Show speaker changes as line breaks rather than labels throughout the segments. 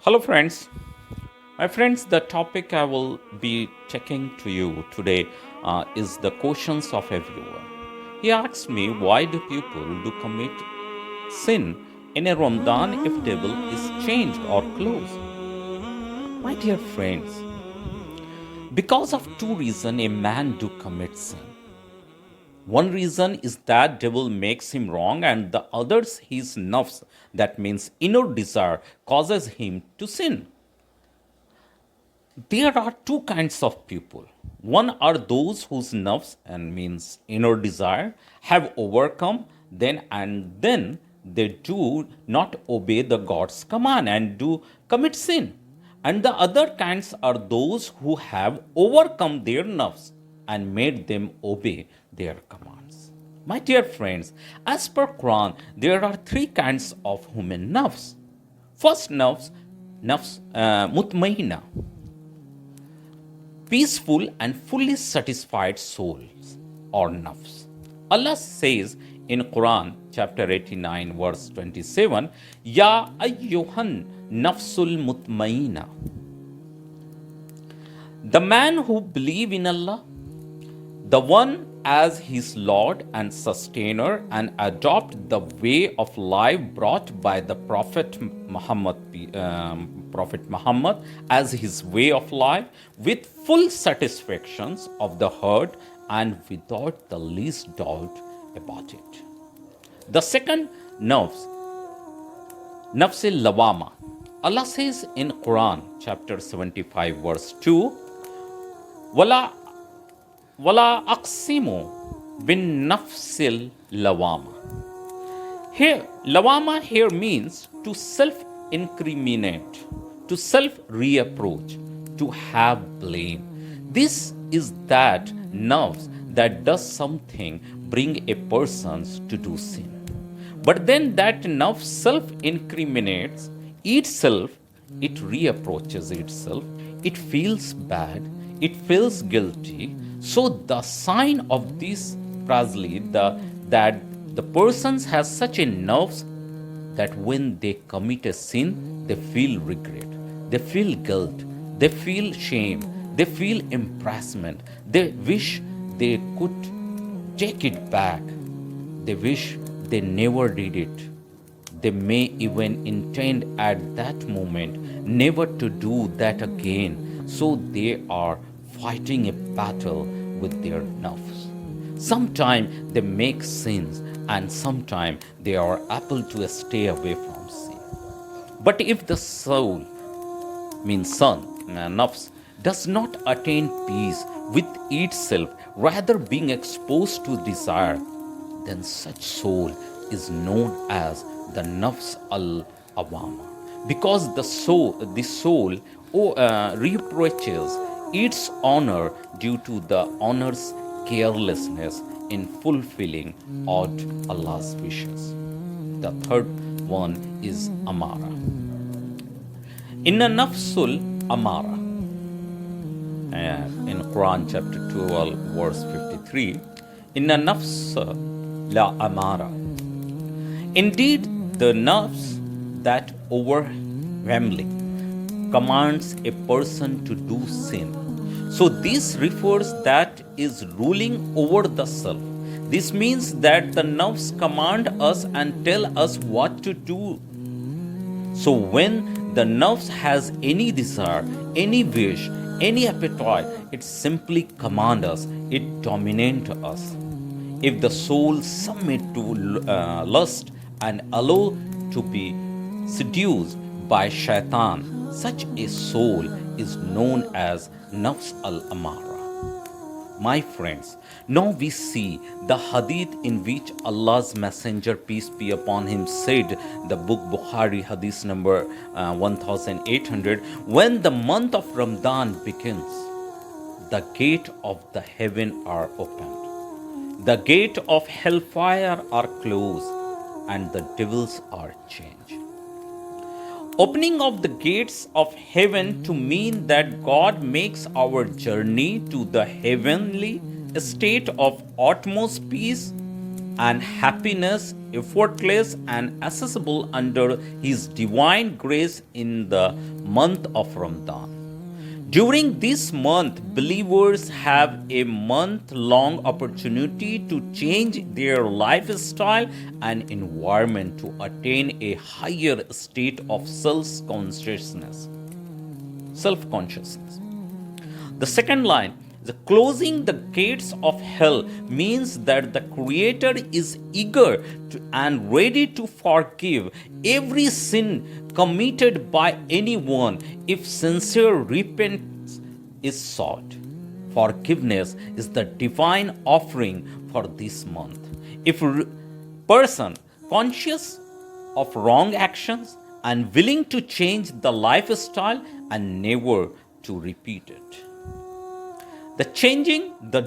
Hello, friends. My friends, the topic I will be taking to you today is the questions of a viewer. He asked me, why do people do commit sin in a Ramadan if table is changed or closed? My dear friends, because of two reasons a man do commit sin. One reason is that devil makes him wrong, and the others his nafs, that means inner desire, causes him to sin. There are two kinds of people. One are those whose nerves and means inner desire have overcome then they do not obey the God's command and do commit sin. And the other kinds are those who have overcome their nerves and made them obey their commands. My dear friends, as per Quran, there are three kinds of human nerves. First nerves, mutmainna, peaceful and fully satisfied souls or nafs. Allah says in Quran chapter 89 verse 27, Ya ayyuhan nafsul mutmaina. The man who believe in Allah, the one as his Lord and sustainer, and adopt the way of life brought by the Prophet Muhammad as his way of life, with full satisfactions of the heart and without the least doubt about it. The second nafs lawama. Allah says in Quran chapter 75 verse 2, Wala Wala aqsimu bin nafsil lawama. Here, lawama here means to self-incriminate, to self-reapproach, to have blame. This is that nerves that does something bring a person to do sin. But then that nerve self-incriminates itself, it reapproaches itself, it feels bad, it feels guilty. So the sign of this Presley, that the persons has such a nerves that when they commit a sin, they feel regret, they feel guilt, they feel shame, they feel embarrassment, they wish they could take it back, they wish they never did it. They may even intend at that moment never to do that again. So they are fighting a battle with their nerves. Sometimes they make sins and sometimes they are able to stay away from sin. But if the soul, means son, nafs, does not attain peace with itself, rather being exposed to desire, then such soul is known as the nafs al-awama. Because the soul reproaches its honor due to the honor's carelessness in fulfilling out Allah's wishes. The third one is amara. Inna nafsul amara. In Quran chapter 12 verse 53, Inna nafsa la amara. Indeed, the nafs that overwhelmingly commands a person to do sin. So this refers that is ruling over the self. This means that the nerves command us and tell us what to do. So when the nerves has any desire, any wish, any appetite, it simply commands us, it dominates us. If the soul submit to lust and allow to be seduced by shaitan, such a soul is known as nafs al-amara. My friends, now we see the hadith in which Allah's Messenger, peace be upon him, said, the book Bukhari, hadith number 1800, when the month of Ramadan begins, the gate of the heaven are opened, the gate of hellfire are closed, and the devils are changed. Opening of the gates of heaven to mean that God makes our journey to the heavenly state of utmost peace and happiness effortless and accessible under His divine grace in the month of Ramadan. During this month, believers have a month long opportunity to change their lifestyle and environment to attain a higher state of self-consciousness. Self-consciousness. The second line, the closing the gates of hell, means that the Creator is eager and ready to forgive every sin committed by anyone if sincere repentance is sought. Forgiveness is the divine offering for this month. If a person conscious of wrong actions and willing to change the lifestyle and never to repeat it. The changing the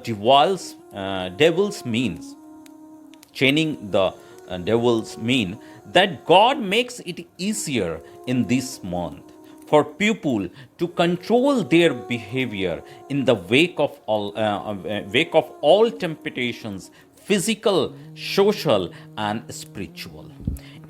devil's means, chaining the devil's mean that God makes it easier in this month for people to control their behavior in the wake of all temptations, physical, social, and spiritual.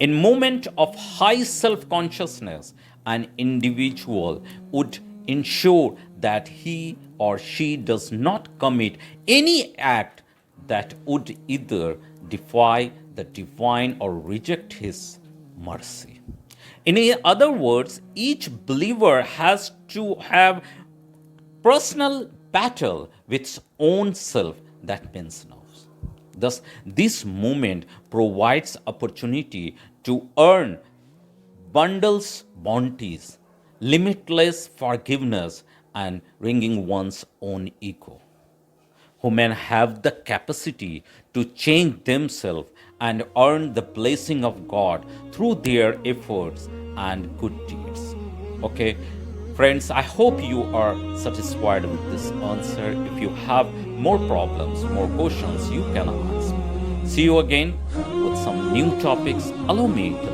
In moment of high self-consciousness, an individual would ensure that he or she does not commit any act that would either defy the divine or reject His mercy. In other words, each believer has to have personal battle with its own self, that means now. Thus, this movement provides opportunity to earn bundles bounties, limitless forgiveness, and wringing one's own ego. Women have the capacity to change themselves and earn the blessing of God through their efforts and good deeds. Okay, friends, I hope you are satisfied with this answer. If you have more problems, more questions, you can ask me. See you again with some new topics. Allow me to